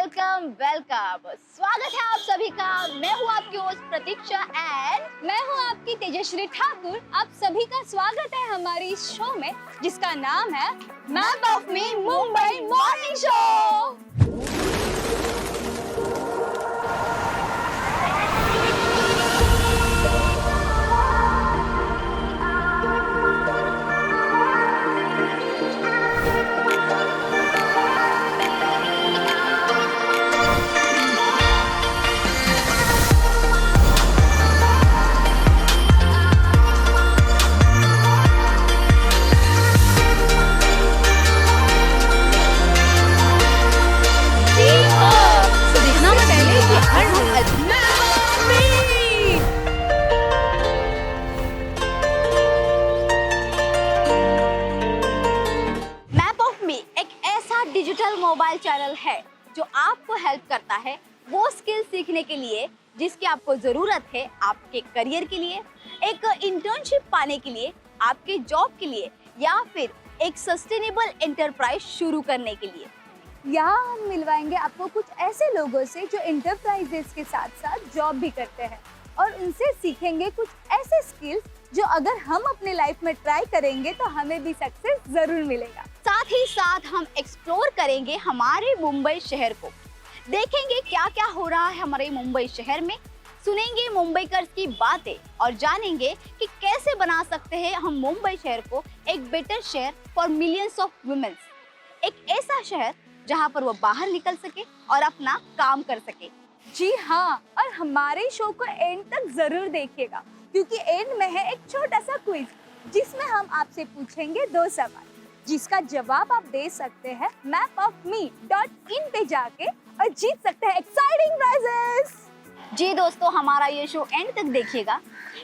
Welcome welcome. स्वागत है आप सभी का। मैं हूँ आपकी होस्ट प्रतीक्षा एंड मैं हूँ आपकी तेजश्री ठाकुर। आप सभी का स्वागत है हमारी इस शो में जिसका नाम है map of me Mumbai morning show. देखना मैं पहले कि हर मैप ऑफ मी एक ऐसा डिजिटल मोबाइल चैनल है जो आपको हेल्प करता है वो स्किल सीखने के लिए जिसकी आपको ज़रूरत है आपके करियर के लिए, एक इंटर्नशिप पाने के लिए, आपके जॉब के लिए या फिर एक सस्टेनेबल एंटरप्राइज शुरू करने के लिए। यहाँ हम मिलवाएंगे आपको कुछ ऐसे लोगों से जो इंटरप्राइजेस के साथ साथ जॉब भी करते हैं और उनसे सीखेंगे कुछ ऐसे स्किल्स जो अगर हम अपने लाइफ में ट्राई करेंगे तो हमें भी सक्सेस जरूर मिलेगा। साथ ही साथ हम एक्सप्लोर करेंगे हमारे मुंबई शहर को, देखेंगे क्या क्या हो रहा है हमारे मुंबई शहर में, सुनेंगे मुंबईकर्स की बातें और जानेंगे कि कैसे बना सकते हैं हम मुंबई शहर को एक बेटर शहर फॉर मिलियंस ऑफ वुमेन्स, एक ऐसा शहर जहां पर वो बाहर निकल सके और अपना काम कर सके। जी हाँ, और हमारे शो को एंड तक जरूर देखिएगा क्योंकि एंड में है एक छोटा सा क्विज जिसमें हम आपसे पूछेंगे 2 सवाल जिसका जवाब आप दे सकते हैं mapofme.in पे जाके और जीत सकते हैं एक्साइटिंग प्राइजेस। जी दोस्तों, हमारा ये शो एंड तक देखिएगा।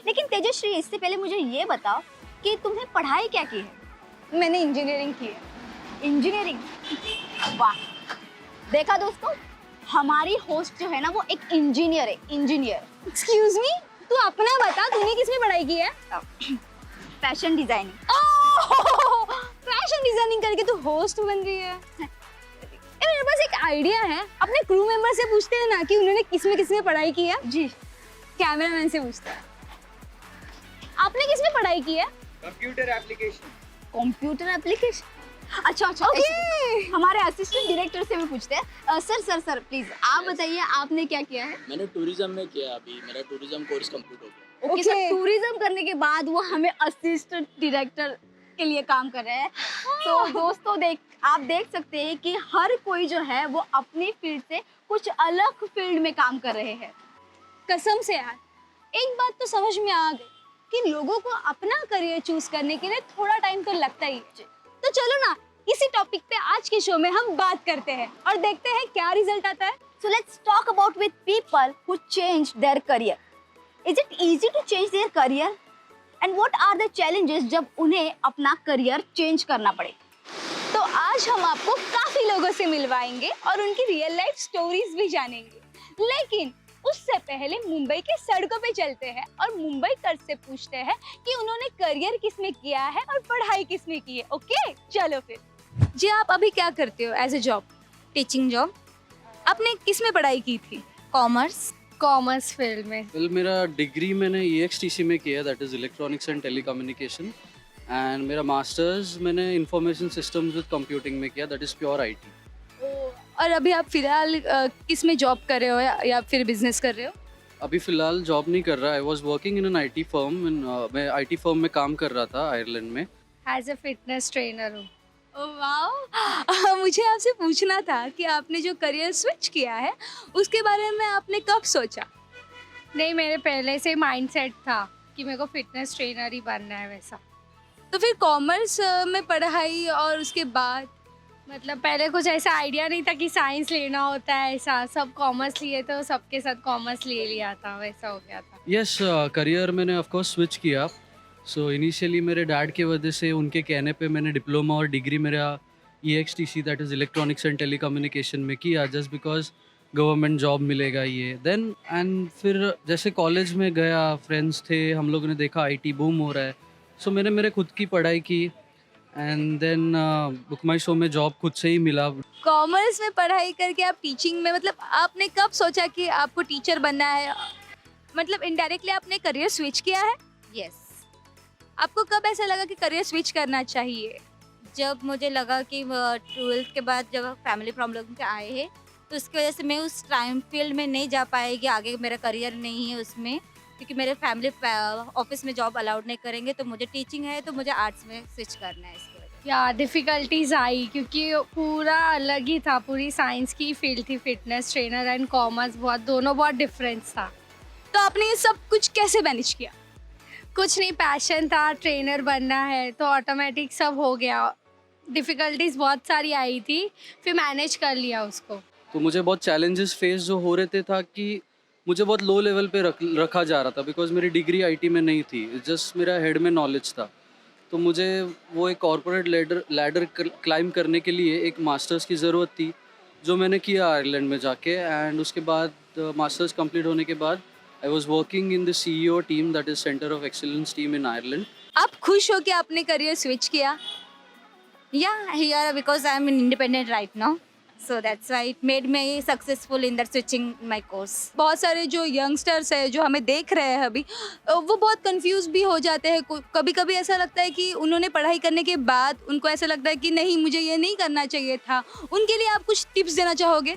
लेकिन तेजश्री, इससे पहले मुझे ये बताओ कि तुमने पढ़ाई क्या की है? मैंने इंजीनियरिंग की है। इंजीनियरिंग? वाह! देखा दोस्तों, हमारी होस्ट जो है ना वो एक इंजीनियर है, इंजीनियर। एक्सक्यूज मी, तू अपना बता, तूने किसमें पढ़ाई की है? Fashion designing. फैशन डिजाइनिंग करके तू होस्ट बन रही है। मेरे पास एक आइडिया है, अपने क्रू मेंबर से पूछते हैं ना कि उन्होंने किसमें पढ़ाई की है। जी, कैमरामैन से पूछते हैं। आपने किसमें पढ़ाई की है? Computer application. Computer application. अच्छा, Okay. हमारे असिस्टेंट डायरेक्टर से भी पूछते हैं। सर प्लीज आप बताइए आपने क्या किया है? मैंने टूरिज्म में किया, अभी मेरा टूरिज्म कोर्स कंप्लीट हो गया। ओके सर, टूरिज्म करने के बाद वो हमें असिस्टेंट डायरेक्टर के लिए काम कर रहे हैं। तो दोस्तों आप देख सकते हैं कि हर कोई जो है वो अपनी फील्ड से कुछ अलग फील्ड में काम कर रहे हैं। कसम से यार, एक बात तो समझ में आ गई कि लोगों को अपना करियर चूज करने के लिए थोड़ा टाइम तो लगता ही है। तो चलो ना, इसी टॉपिक पे आज के शो में हम बात करते हैं और देखते हैं क्या रिजल्ट आता है। So let's talk about with people who changed their career. Is it easy to change their career? And what are the challenges जब उन्हें अपना करियर चेंज करना पड़े? तो आज हम आपको काफी लोगों से मिलवाएंगे और उनकी रियल लाइफ स्टोरीज भी जानेंगे, लेकिन उससे पहले मुंबई के सड़कों पे चलते हैं और मुंबईकर से पूछते हैं कि उन्होंने करियर किसमें किया है और पढ़ाई किसमें की है। ओके, चलो फिर। जी, आप अभी क्या करते हो as a job? Teaching job. आपने किसमें पढ़ाई की थी? कॉमर्स फील्ड में। वेल, मेरा डिग्री मैंने EXTC में किया, that is electronics and telecommunication, and मेरा मास्टर्स मैंने इंफॉर्मेशन सिस्टम्स विद कंप्यूटिंग में किया, दैट इज़ प्योर IT। और अभी आप फिलहाल किस में जॉब कर रहे हो या फिर बिजनेस कर रहे हो? अभी फ़िलहाल जॉब नहीं कर रहा। I was working in an IT firm, मैं IT फर्म में काम कर रहा था आयरलैंड में। एज ए फिटनेस ट्रेनर हूँ। वाओ! मुझे आपसे पूछना था कि आपने जो करियर स्विच किया है उसके बारे में आपने कब सोचा? नहीं, मेरे पहले से माइंडसेट था कि मेरे को फिटनेस ट्रेनर ही बनना है वैसा। तो फिर कॉमर्स में पढ़ाई और उसके बाद मतलब पहले कुछ ऐसा आइडिया नहीं था कि साइंस लेना होता है, ऐसा सब कॉमर्स लिए तो सबके साथ कॉमर्स ले लिया था, वैसा हो गया था। यस, करियर मैंने ऑफ कोर्स स्विच किया। सो इनिशियली मेरे डैड की वजह से, उनके कहने पे मैंने डिप्लोमा और डिग्री मेरा EXTC that is electronics and telecommunication में किया, जस्ट बिकॉज गवर्नमेंट जॉब मिलेगा ये। देन एंड फिर जैसे कॉलेज में गया, फ्रेंड्स थे, हम लोगों ने देखा IT बूम हो रहा है, सो मैंने मेरे खुद की पढ़ाई की and then book my show में जॉब खुद से ही मिला. कॉमर्स में पढ़ाई करके आप टीचिंग में, मतलब आपने कब सोचा कि आपको टीचर बनना है? मतलब इनडायरेक्टली आपने करियर स्विच किया है? यस, आपको कब ऐसा लगा कि करियर स्विच करना चाहिए? जब मुझे लगा कि 12th के बाद जब फैमिली प्रॉब्लम के आए हैं तो उसकी वजह से मैं उस टाइम फील्ड में नहीं जा पाएगी, आगे मेरा करियर नहीं है उसमें, क्योंकि मेरे फैमिली ऑफिस में जॉब अलाउड नहीं करेंगे, तो मुझे टीचिंग है तो मुझे आर्ट्स में स्विच करना है इसकी वजह से। या डिफ़िकल्टीज आई क्योंकि पूरा अलग ही था, पूरी साइंस की फील्ड थी, फिटनेस ट्रेनर एंड कॉमर्स, दोनों बहुत डिफरेंस था. तो आपने ये सब कुछ कैसे मैनेज किया? कुछ नहीं, पैशन था, ट्रेनर बनना है तो ऑटोमेटिक सब हो गया. डिफ़िकल्टीज बहुत सारी आई थी, फिर मैनेज कर लिया उसको. तो मुझे बहुत चैलेंजेस फेस जो हो रहे थे था कि मुझे बहुत लो लेवल पे रखा जा रहा था, बिकॉज मेरी डिग्री आईटी में नहीं थी, जस्ट मेरा हेड में नॉलेज था. तो मुझे वो एक कॉर्पोरेट लैडर क्लाइम करने के लिए एक मास्टर्स की ज़रूरत थी, जो मैंने किया आयरलैंड में जाके. एंड उसके बाद मास्टर्स कंप्लीट होने के बाद I was working in the CEO team, that is centre of excellence team in Ireland. आप खुश हो कि आपने करियर स्विच किया? Yeah, here because I am independent right now, so that's why it made me successful in that switching my course. बहुत सारे जो youngsters है जो हमें देख रहे हैं अभी, वो बहुत कंफ्यूज भी हो जाते हैं. कभी कभी ऐसा लगता है कि उन्होंने पढ़ाई करने के बाद उनको ऐसा लगता है कि नहीं, मुझे ये नहीं करना चाहिए था. उनके लिए आप कुछ टिप्स देना चाहोगे?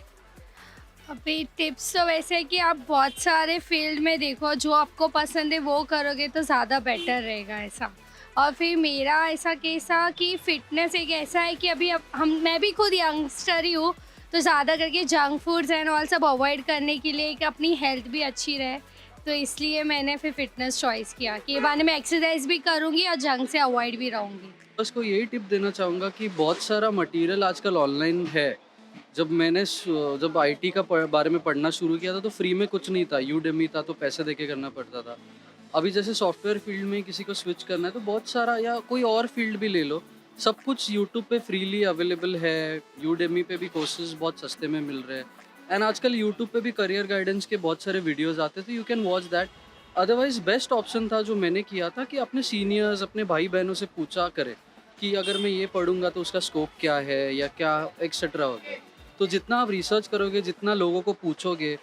अभी टिप्स तो वैसे है कि आप बहुत सारे फील्ड में देखो, जो आपको पसंद है वो करोगे तो ज़्यादा बेटर रहेगा ऐसा. और फिर मेरा ऐसा केस था कि फ़िटनेस एक ऐसा है कि अभी मैं भी खुद यंगस्टर ही हूँ, तो ज़्यादा करके जंक फूड्स एंड ऑल सब अवॉइड करने के लिए कि अपनी हेल्थ भी अच्छी रहे, तो इसलिए मैंने फिर फ़िटनेस चॉइस किया कि ये बारे में एक्सरसाइज भी करूँगी और जंक से अवॉइड भी रहूँगी. बस को यही टिप देना चाहूँगा कि बहुत सारा मटेरियल आजकल ऑनलाइन है. जब आईटी का बारे में पढ़ना शुरू किया था तो फ्री में कुछ नहीं था, यूडेमी था तो पैसे देके करना पड़ता था. अभी जैसे सॉफ्टवेयर फील्ड में किसी को स्विच करना है तो बहुत सारा, या कोई और फील्ड भी ले लो, सब कुछ यूट्यूब पे फ्रीली अवेलेबल है. यूडेमी पे भी कोर्सेज बहुत सस्ते में मिल रहे हैं. एंड आजकल यूट्यूब पे भी करियर गाइडेंस के बहुत सारे वीडियोस आते थे, you can watch that. Otherwise best option था जो मैंने किया था कि अपने सीनियर्स, अपने भाई बहनों से पूछा करे कि अगर मैं ये पढ़ूंगा तो उसका स्कोप क्या है या क्या एक्सेट्रा होगा. तो जितना आप रिसर्च करोगे, जितना लोगों को पूछोगे,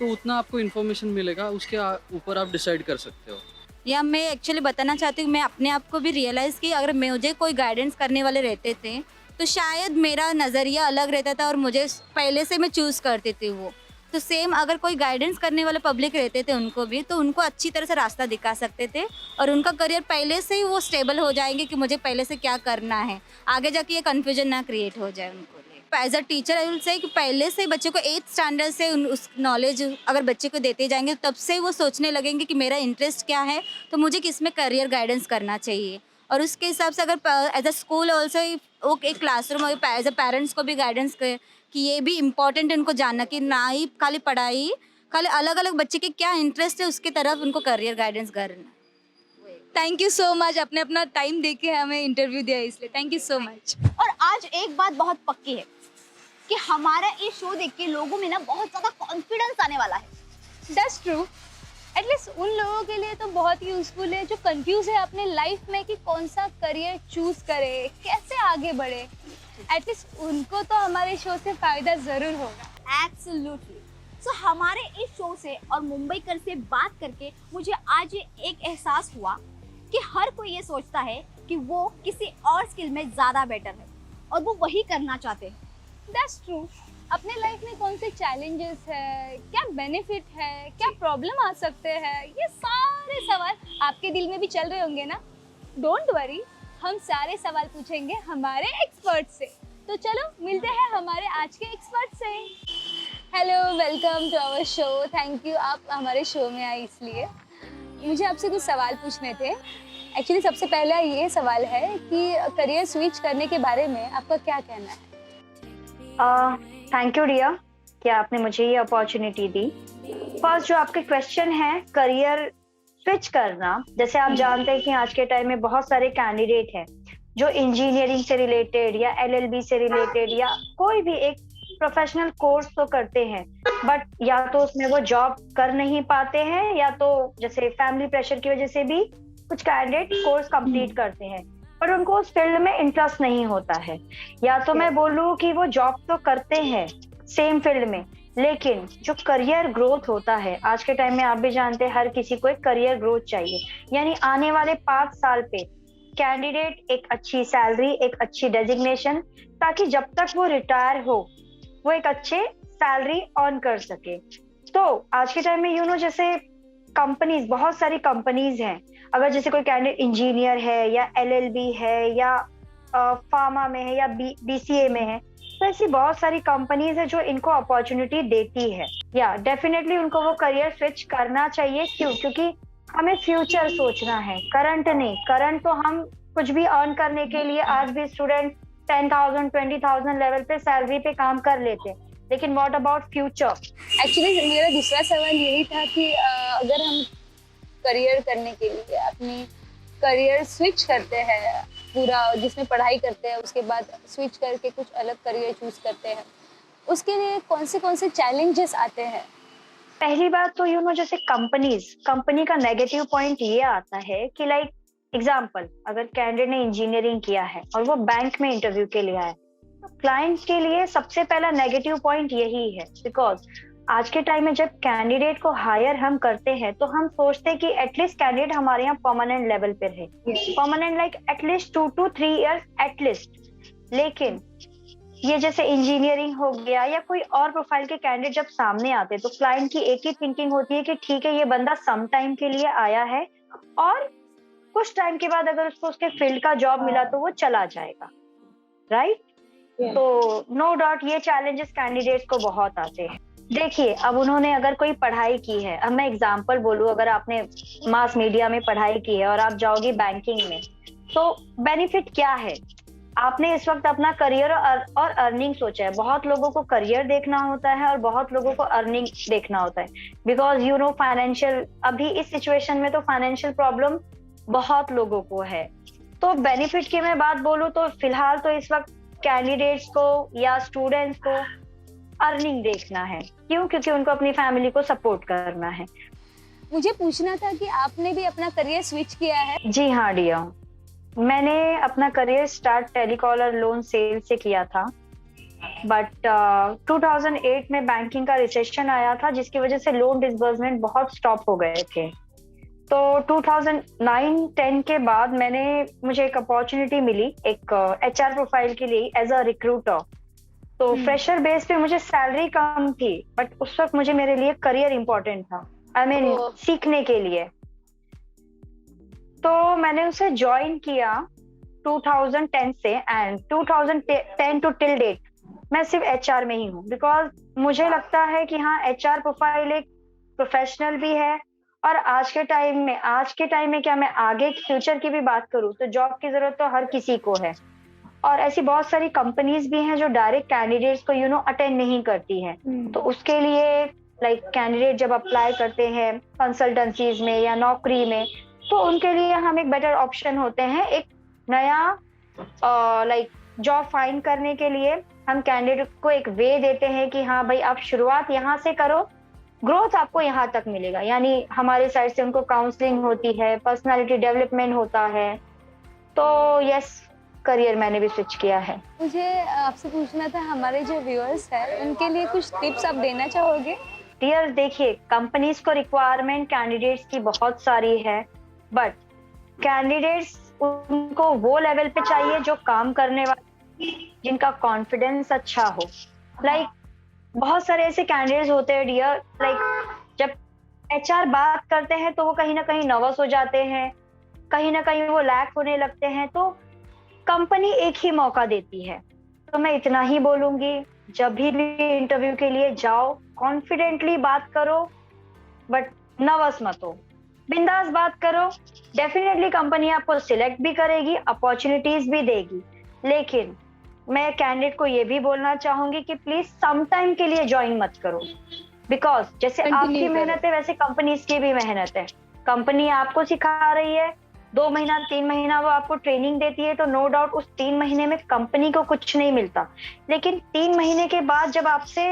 तो उतना आपको इन्फॉर्मेशन मिलेगा, उसके ऊपर आप डिसाइड कर सकते हो. या मैं एक्चुअली बताना चाहती हूँ, मैं अपने आप को भी रियलाइज़ की, अगर मुझे कोई गाइडेंस करने वाले रहते थे तो शायद मेरा नज़रिया अलग रहता था और मुझे पहले से मैं चूज़ करती थी वो. तो सेम अगर कोई गाइडेंस करने वाले पब्लिक रहते थे उनको भी, तो उनको अच्छी तरह से रास्ता दिखा सकते थे और उनका करियर पहले से ही वो स्टेबल हो जाएंगे कि मुझे पहले से क्या करना है, आगे जाके ये कन्फ्यूजन ना क्रिएट हो जाए उनको. As a teacher I will say कि पहले से बच्चे को 8th स्टैंडर्ड से उस नॉलेज अगर बच्चे को देते जाएंगे, तब से वो सोचने लगेंगे कि मेरा इंटरेस्ट क्या है, तो मुझे किस में करियर गाइडेंस करना चाहिए. और उसके हिसाब से अगर एज अ स्कूल ऑल्सो एक क्लासरूम एज अ पेरेंट्स को भी गाइडेंस कि ये भी इम्पॉर्टेंट है उनको जानना, कि ना ही खाली पढ़ाई, खाली अलग अलग बच्चे के क्या इंटरेस्ट है उसकी तरफ उनको करियर गाइडेंस करना. थैंक यू सो मच, आपने अपना टाइम दे के हमें इंटरव्यू दिया, इसलिए थैंक यू सो मच. और आज एक बात बहुत पक्की है कि हमारा ये शो देख के लोगों में ना बहुत ज़्यादा कॉन्फिडेंस आने वाला है. That's true. एटलीस्ट उन लोगों के लिए तो बहुत यूजफुल है जो कंफ्यूज है अपने लाइफ में कि कौन सा करियर चूज करे, कैसे आगे बढ़े. एटलीस्ट उनको तो हमारे शो से फ़ायदा ज़रूर होगा. एब्सोल्युटली. सो हमारे इस शो से और मुंबईकर से बात करके मुझे आज एक एहसास हुआ कि हर कोई ये सोचता है कि वो किसी और स्किल में ज़्यादा बेटर है और वो वही करना चाहते हैं. That's true. अपने लाइफ में कौन से चैलेंजेस है, क्या बेनिफिट है, क्या प्रॉब्लम आ सकते हैं, ये सारे सवाल आपके दिल में भी चल रहे होंगे ना. डोंट वरी, हम सारे सवाल पूछेंगे हमारे एक्सपर्ट से. तो चलो मिलते हैं हमारे आज के एक्सपर्ट से. Hello, welcome to our show. Thank you आप हमारे शो में आए. इसलिए मुझे आपसे कुछ सवाल पूछने थे. एक्चुअली सबसे पहला ये सवाल है कि करियर स्विच करने के बारे में आपका क्या कहना है? थैंक यू रिया कि आपने मुझे ये अपॉर्चुनिटी दी. फर्स्ट जो आपके क्वेश्चन है करियर स्विच करना, जैसे आप जानते हैं कि आज के टाइम में बहुत सारे कैंडिडेट हैं जो इंजीनियरिंग से रिलेटेड या LLB से रिलेटेड या कोई भी एक प्रोफेशनल कोर्स तो करते हैं, बट या तो उसमें वो जॉब कर नहीं पाते हैं या तो जैसे फैमिली प्रेशर की वजह से भी कुछ कैंडिडेट कोर्स कंप्लीट करते हैं. पर उनको उस फील्ड में इंटरेस्ट नहीं होता है। या तो मैं बोलूँ कि वो जॉब तो करते हैं सेम फील्ड में, लेकिन जो करियर ग्रोथ होता है आज के टाइम में, आप भी जानते हैं हर किसी को एक करियर ग्रोथ चाहिए। यानी आने वाले 5 साल पे कैंडिडेट एक अच्छी सैलरी, एक अच्छी डेजिग्नेशन, ताकि जब तक वो रिटायर हो वो एक अच्छे सैलरी अर्न कर सके। तो आज के टाइम में जैसे कंपनीज, बहुत सारी कंपनीज हैं, अगर जैसे कोई कैंडिडेट इंजीनियर है या एलएलबी है या फार्मा में है या बीसीए में है, तो ऐसी बहुत सारी कंपनीज है जो इनको अपॉर्चुनिटी देती है। या डेफिनेटली उनको वो करियर स्विच करना चाहिए। क्यों? क्योंकि हमें फ्यूचर सोचना है, करंट नहीं। करंट तो हम कुछ भी अर्न करने के लिए आज भी स्टूडेंट 10,000 20,000 लेवल पे सैलरी पे काम कर लेते हैं, लेकिन व्हाट अबाउट फ्यूचर? एक्चुअली मेरा दूसरा सवाल यही था कि अगर हम करियर करने के लिए अपनी करियर स्विच करते हैं, पूरा जिसमें पढ़ाई करते हैं उसके बाद स्विच करके कुछ अलग करियर चूज करते हैं, उसके लिए कौन से चैलेंजेस आते हैं? पहली बात तो जैसे कंपनी का नेगेटिव पॉइंट ये आता है कि लाइक एग्जाम्पल, अगर कैंडिडेट ने इंजीनियरिंग किया है और वो बैंक में इंटरव्यू के लिए आया, तो क्लाइंट के लिए सबसे पहला नेगेटिव पॉइंट यही है। बिकॉज आज के टाइम में जब कैंडिडेट को हायर हम करते हैं तो हम सोचते हैं कि एटलीस्ट कैंडिडेट हमारे यहाँ परमानेंट लेवल पे रहे, permanent like at least 2 to 3 years at least. लेकिन ये जैसे इंजीनियरिंग हो गया या कोई और प्रोफाइल के कैंडिडेट जब सामने आते हैं तो क्लाइंट की एक ही थिंकिंग होती है कि ठीक है, ये बंदा सम टाइम के लिए आया है और कुछ टाइम के बाद अगर उसको उसके फील्ड का जॉब मिला तो वो चला जाएगा, राइट? तो नो डाउट ये चैलेंजेस कैंडिडेट्स को बहुत आते हैं। देखिए, अब उन्होंने अगर कोई पढ़ाई की है, अब मैं एग्जांपल बोलूं, अगर आपने मास मीडिया में पढ़ाई की है और आप जाओगी बैंकिंग में, तो बेनिफिट क्या है? आपने इस वक्त अपना करियर और अर्निंग सोचा है। बहुत लोगों को करियर देखना होता है और बहुत लोगों को अर्निंग देखना होता है। बिकॉज फाइनेंशियल, अभी इस सिचुएशन में तो फाइनेंशियल प्रॉब्लम बहुत लोगों को है। तो बेनिफिट की मैं बात बोलूं तो फिलहाल तो इस वक्त कैंडिडेट्स को या स्टूडेंट्स को अर्निंग देखना है। क्यों? क्योंकि उनको अपनी फैमिली को सपोर्ट करना है। मुझे पूछना था कि आपने भी अपना करियर स्विच किया है? जी हाँ डियर, मैंने अपना career start telecaller loan sale से किया था, बट 2008 में बैंकिंग का रिसेशन आया था जिसकी वजह से लोन डिसबर्समेंट बहुत स्टॉप हो गए थे। तो 2009-10 के बाद मुझे एक अपॉर्चुनिटी मिली एक HR प्रोफाइल के लिए एज अ रिक्रूटर। तो फ्रेशर बेस पे मुझे सैलरी कम थी, बट उस वक्त मेरे लिए करियर इंपॉर्टेंट था, सीखने के लिए। तो मैंने उसे ज्वाइन किया 2010 से, एंड 2010 टू टिल डेट मैं सिर्फ HR में ही हूँ। बिकॉज मुझे लगता है कि हाँ, HR प्रोफाइल एक प्रोफेशनल भी है, और आज के टाइम में क्या मैं आगे फ्यूचर की भी बात करूँ तो जॉब की जरूरत तो हर किसी को है। और ऐसी बहुत सारी कंपनीज भी हैं जो डायरेक्ट कैंडिडेट्स को अटेंड नहीं करती हैं। तो उसके लिए लाइक कैंडिडेट जब अप्लाई करते हैं कंसल्टेंसीज में या नौकरी में, तो उनके लिए हम एक बेटर ऑप्शन होते हैं। एक नया जॉब फाइंड करने के लिए हम कैंडिडेट को एक वे देते हैं कि हाँ भाई, आप शुरुआत यहाँ से करो, ग्रोथ आपको यहाँ तक मिलेगा। यानी हमारे साइड से उनको काउंसलिंग होती है, पर्सनालिटी डेवलपमेंट होता है। तो यस, करियर मैंने भी स्विच किया है। मुझे आपसे पूछना था, हमारे जो व्यूअर्स हैं उनके लिए कुछ टिप्स आप देना चाहोगे? डियर, देखिए, कंपनीज को रिक्वायरमेंट कैंडिडेट्स की बहुत सारी है, बट कैंडिडेट्स उनको वो लेवल पे चाहिए जो काम करने वाले, जिनका कॉन्फिडेंस अच्छा हो। लाइक बहुत सारे ऐसे कैंडिडेट्स होते हैं डियर, जब HR बात करते हैं तो वो कहीं ना कहीं नर्वस हो जाते हैं, कहीं ना कहीं वो लैक होने लगते हैं। तो कंपनी एक ही मौका देती है। तो मैं इतना ही बोलूंगी, जब भी इंटरव्यू के लिए जाओ, कॉन्फिडेंटली बात करो, बट नर्वस मत हो, बिंदास बात करो। डेफिनेटली कंपनी आपको सिलेक्ट भी करेगी, अपॉर्चुनिटीज भी देगी। लेकिन मैं कैंडिडेट को ये भी बोलना चाहूंगी कि प्लीज सम टाइम के लिए ज्वाइन मत करो। बिकॉज जैसे आपकी मेहनत है वैसे कंपनीज की भी मेहनत है। कंपनी आपको सिखा रही है, 2 महीना 3 महीना वो आपको ट्रेनिंग देती है, तो नो डाउट उस 3 महीने में कंपनी को कुछ नहीं मिलता। लेकिन 3 महीने के बाद जब आपसे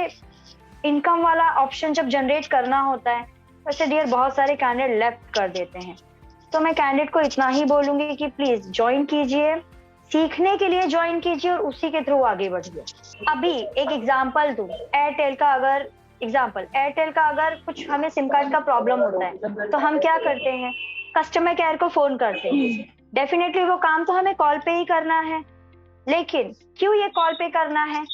इनकम वाला ऑप्शन जब जनरेट करना होता है, वैसे डियर बहुत सारे कैंडिडेट लेफ्ट कर देते हैं। तो मैं कैंडिडेट को इतना ही बोलूंगी कि प्लीज ज्वाइन कीजिए, सीखने के लिए ज्वाइन कीजिए और उसी के थ्रू आगे बढ़िए। अभी एक एग्जांपल दूं, एयरटेल का अगर कुछ हमें सिम कार्ड का प्रॉब्लम होता है तो हम क्या करते हैं, कस्टमर केयर को फोन करते हैं। डेफिनेटली वो काम तो हमें कॉल पे ही करना है, लेकिन क्यों ये कॉल पे करना है?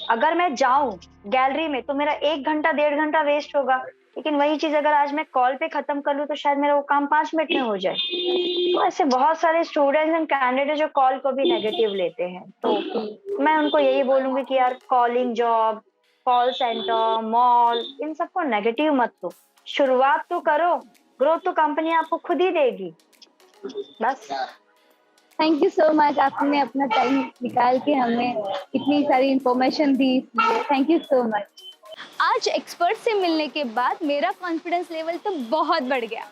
अगर मैं जाऊं गैलरी में तो मेरा 1 घंटा 1.5 घंटा वेस्ट होगा, लेकिन वही चीज अगर आज मैं कॉल पे खत्म कर लूं तो शायद मेरा वो काम 5 मिनट में हो जाए। तो ऐसे बहुत सारे स्टूडेंट्स एंड कैंडिडेट जो कॉल को भी नेगेटिव लेते हैं, तो मैं उनको यही बोलूंगी कि यार calling job, call centre, mall, इन सबको नेगेटिव मत लो। शुरुआत तो करो, ग्रोथ तो कंपनी आपको खुद ही देगी। बस। थैंक यू सो मच, आपने अपना टाइम निकाल के हमें इतनी सारी information the, thank you so much. आज एक्सपर्ट से मिलने के बाद मेरा कॉन्फिडेंस लेवल तो बहुत बढ़ गया।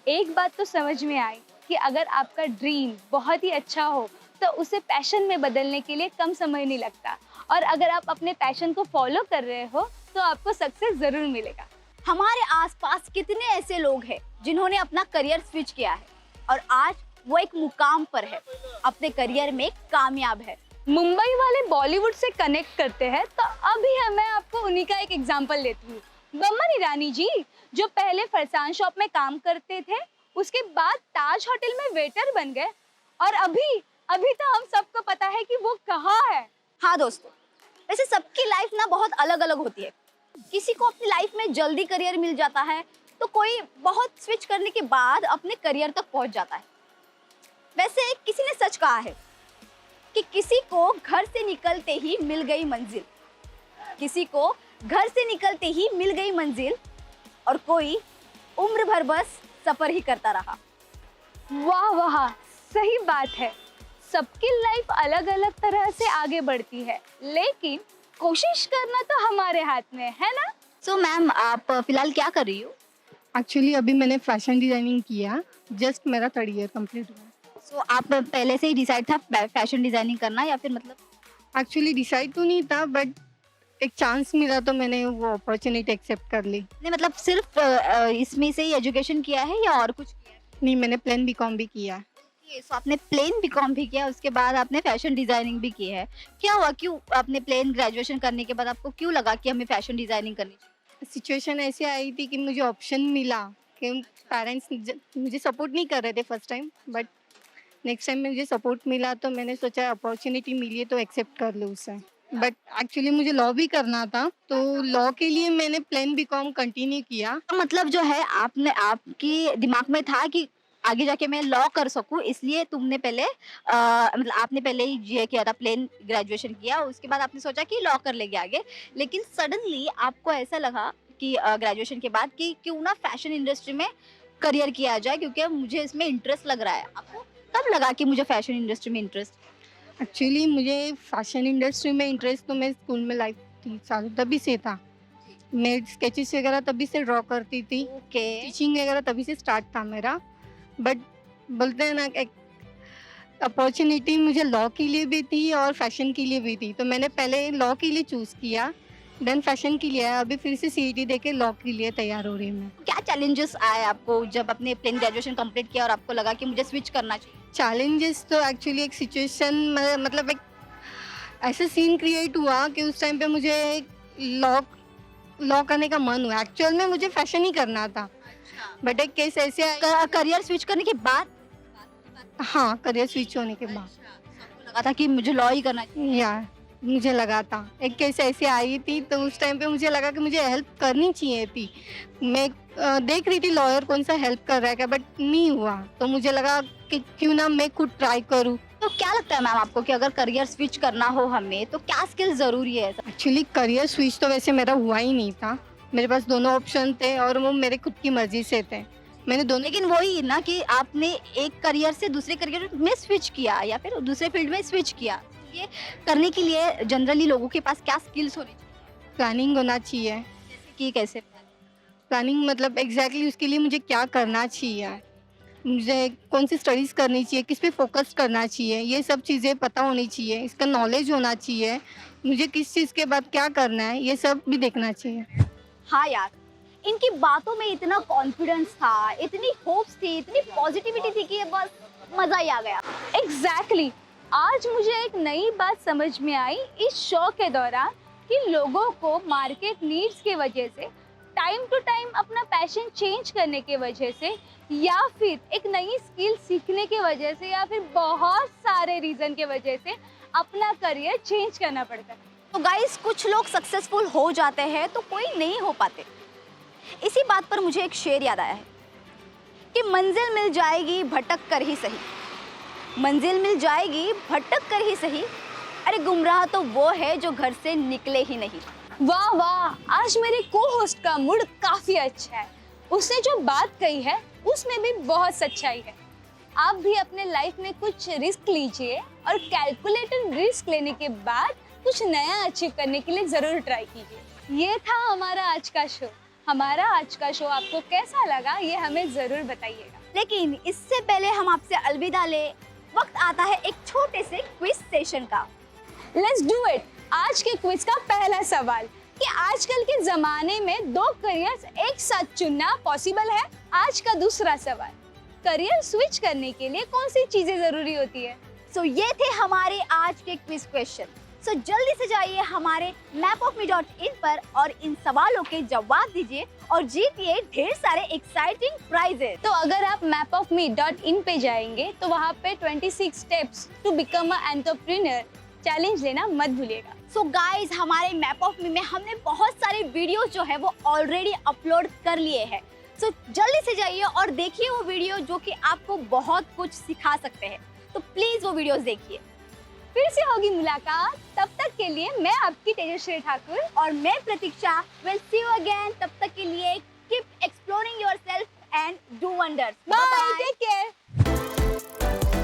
एक बात तो समझ में आई कि अगर आपका ड्रीम बहुत ही अच्छा हो तो उसे पैशन में बदलने के लिए कम समय नहीं लगता, और अगर आप अपने पैशन को फॉलो कर रहे हो तो आपको सक्सेस ज़रूर मिलेगा। हमारे आसपास कितने ऐसे लोग हैं जिन्होंने अपना करियर स्विच किया है और आज वो एक मुकाम पर है, अपने करियर में कामयाब है। मुंबई वाले बॉलीवुड से कनेक्ट करते हैं तो अभी मैं आपको उन्हीं का एक एग्जांपल लेती हूँ। बमन ईरानी जी, जो पहले फरसान शॉप में काम करते थे, उसके बाद ताज होटल में वेटर बन गए, और अभी तो हम सबको पता है कि वो कहाँ है। हाँ दोस्तों, वैसे सबकी लाइफ ना बहुत अलग अलग होती है। किसी को अपनी लाइफ में जल्दी करियर मिल जाता है तो कोई बहुत स्विच करने के बाद अपने करियर तक पहुंच जाता है। वैसे किसी ने सच कहा है कि किसी को घर से निकलते ही मिल गई मंजिल, किसी को घर से निकलते ही मिल गई मंजिल, और कोई उम्र भर बस सफर ही करता रहा। वाह वाह, सही बात है। सबकी लाइफ अलग अलग तरह से आगे बढ़ती है, लेकिन कोशिश करना तो हमारे हाथ में है ना। सो मैम, आप फिलहाल क्या कर रही हो? एक्चुअली अभी मैंने फैशन डिजाइनिंग किया, जस्ट मेरा 3rd ईयर कंप्लीट हुआ। सो आप पहले से ही डिसाइड था फैशन डिजाइनिंग करना, या फिर मतलब? एक्चुअली डिसाइड तो नहीं था, बट एक चांस मिला तो मैंने वो अपॉर्चुनिटी एक्सेप्ट कर ली। नहीं मतलब सिर्फ इसमें से ही एजुकेशन किया है या और कुछ किया है? नहीं, मैंने प्लान बीकॉम भी किया। सो आपने प्लेन बीकॉम भी किया, उसके बाद आपने फैशन डिजाइनिंग भी की है। क्या हुआ, क्यों आपने प्लेन ग्रेजुएशन करने के बाद आपको क्यों लगा कि हमें फैशन डिजाइनिंग करनी चाहिए? सिचुएशन ऐसे आई थी कि मुझे ऑप्शन मिला कि पेरेंट्स मुझे सपोर्ट नहीं कर रहे थे first time, but next time मुझे सपोर्ट मिला तो मैंने सोचा अपॉर्चुनिटी मिली है तो एक्सेप्ट कर लूँ उसे। बट एक्चुअली मुझे लॉ भी करना था, तो लॉ के लिए मैंने प्लेन बीकॉम कंटिन्यू किया। तो मतलब जो है आपके दिमाग में था कि आगे जाके मैं लॉ कर सकूं, इसलिए तुमने पहले मतलब आपने पहले ही ये किया था, प्लेन ग्रेजुएशन किया, उसके बाद आपने सोचा कि लॉ कर लेंगे आगे। लेकिन सडनली आपको ऐसा लगा कि ग्रेजुएशन के बाद कि क्यों ना फैशन इंडस्ट्री में करियर किया जाए, क्योंकि मुझे इसमें इंटरेस्ट लग रहा है। आपको कब लगा कि मुझे फैशन इंडस्ट्री में इंटरेस्ट? एक्चुअली मुझे फैशन इंडस्ट्री में इंटरेस्ट तो मैं स्कूल में लाइफ 3 साल तभी से था। मैं स्केचेस वगैरह तभी से ड्रॉ करती थी, ओके। टीचिंग वगैरह तभी से स्टार्ट था मेरा। बट बोलते हैं ना, एक अपॉर्चुनिटी मुझे लॉ के लिए भी थी और फैशन के लिए भी थी, तो मैंने पहले लॉ के लिए चूज़ किया, देन फैशन के लिए आया। अभी फिर से CET देके लॉ के लिए तैयार हो रही हूँ मैं। क्या चैलेंजेस आए आपको जब आपने प्लेन ग्रेजुएशन कंप्लीट किया और आपको लगा कि मुझे स्विच करना चाहिए? चैलेंजेस तो एक्चुअली एक सिचुएशन मतलब एक ऐसा सीन क्रिएट हुआ कि उस टाइम पे मुझे लॉ करने का मन हुआ। एक्चुअल में मुझे फैशन ही करना था, बट एक केस ऐसे आया। करियर स्विच करने के बाद? हाँ, करियर स्विच होने के बाद आपको लगा था कि मुझे लॉ ही करना चाहिए? यार मुझे लगा था, एक केस ऐसे आई थी तो उस टाइम पे मुझे लगा कि मुझे हेल्प करनी चाहिए थी। मैं देख रही थी लॉयर कौन सा हेल्प कर रहा है क्या, बट नहीं हुआ, तो मुझे लगा कि क्यों ना मैं खुद ट्राई करूँ। तो क्या लगता है मैम आपको कि अगर करियर स्विच करना हो हमें तो क्या स्किल जरूरी है? एक्चुअली करियर स्विच तो वैसे मेरा हुआ ही नहीं था, मेरे पास दोनों ऑप्शन थे और वो मेरे खुद की मर्जी से थे। मैंने दोनों, लेकिन वही ना कि आपने एक करियर से दूसरे करियर में स्विच किया या फिर दूसरे फील्ड में स्विच किया, ये करने के लिए जनरली लोगों के पास क्या स्किल्स होनी चाहिए? प्लानिंग होना चाहिए। जैसे कि कैसे? प्लानिंग मतलब एग्जैक्टली उसके लिए मुझे क्या करना चाहिए, मुझे कौन सी स्टडीज़ करनी चाहिए, किस पे फोकस करना चाहिए, ये सब चीज़ें पता होनी चाहिए। इसका नॉलेज होना चाहिए, मुझे किस चीज़ के बाद क्या करना है, ये सब भी देखना चाहिए। हाँ यार, इनकी बातों में इतना कॉन्फिडेंस था, इतनी होप्स थी, इतनी पॉजिटिविटी थी कि बस मजा ही आ गया। एग्जैक्टली आज मुझे एक नई बात समझ में आई इस शो के दौरान कि लोगों को मार्केट नीड्स के वजह से टाइम टू टाइम अपना पैशन चेंज करने के वजह से या फिर एक नई स्किल सीखने के वजह से या फिर बहुत सारे रीज़न के वजह से अपना करियर चेंज करना पड़ता है। तो गाइस कुछ लोग सक्सेसफुल हो जाते हैं तो कोई नहीं हो पाते। इसी बात पर मुझे एक शेर याद आया है कि मंजिल मिल जाएगी भटक कर ही सही, मंजिल मिल जाएगी भटक कर ही सही, अरे गुमराह तो वो है जो घर से निकले ही नहीं। वाह वाह, आज मेरे को होस्ट का मूड काफी अच्छा है। उसने जो बात कही है उसमें भी बहुत सच्चाई है। आप भी अपने लाइफ में कुछ रिस्क लीजिए और कैलकुलेटेड रिस्क लेने के बाद कुछ नया अचीव करने के लिए जरूर ट्राई कीजिए। ये था हमारा आज का शो। हमारा आज का शो आपको कैसा लगा ये हमें जरूर बताइएगा। लेकिन इससे पहले हम आपसे अलविदा ले, वक्त आता है एक छोटे से क्विज सेशन का। Let's do it. आज के क्विज का पहला सवाल कि आजकल के जमाने में 2 करियर्स एक साथ चुनना पॉसिबल है? आज का दूसरा सवाल, करियर स्विच करने के लिए कौन सी चीजें जरूरी होती है? सो ये थे हमारे आज के क्विज क्वेश्चन। सो जल्दी से जाइए हमारे mapofme.in पर और इन सवालों के जवाब दीजिए और जीतिए ढेर सारे एक्साइटिंग प्राइजेस। तो अगर आप mapofme.in पे जाएंगे तो वहाँ पे 26 steps to become a entrepreneur challenge लेना मत भूलिएगा। सो गाइज हमारे मैप ऑफ मी में हमने बहुत सारे वीडियो जो है वो ऑलरेडी अपलोड कर लिए हैं। सो जल्दी से जाइए और देखिए वो वीडियो जो कि आपको बहुत कुछ सिखा सकते हैं। तो प्लीज वो वीडियोस देखिए। फिर से होगी मुलाकात, तब तक के लिए मैं आपकी तेजश्री ठाकुर और मैं Pratiksha. Will see you again. तब तक के लिए keep exploring yourself and do wonders. Bye, take care.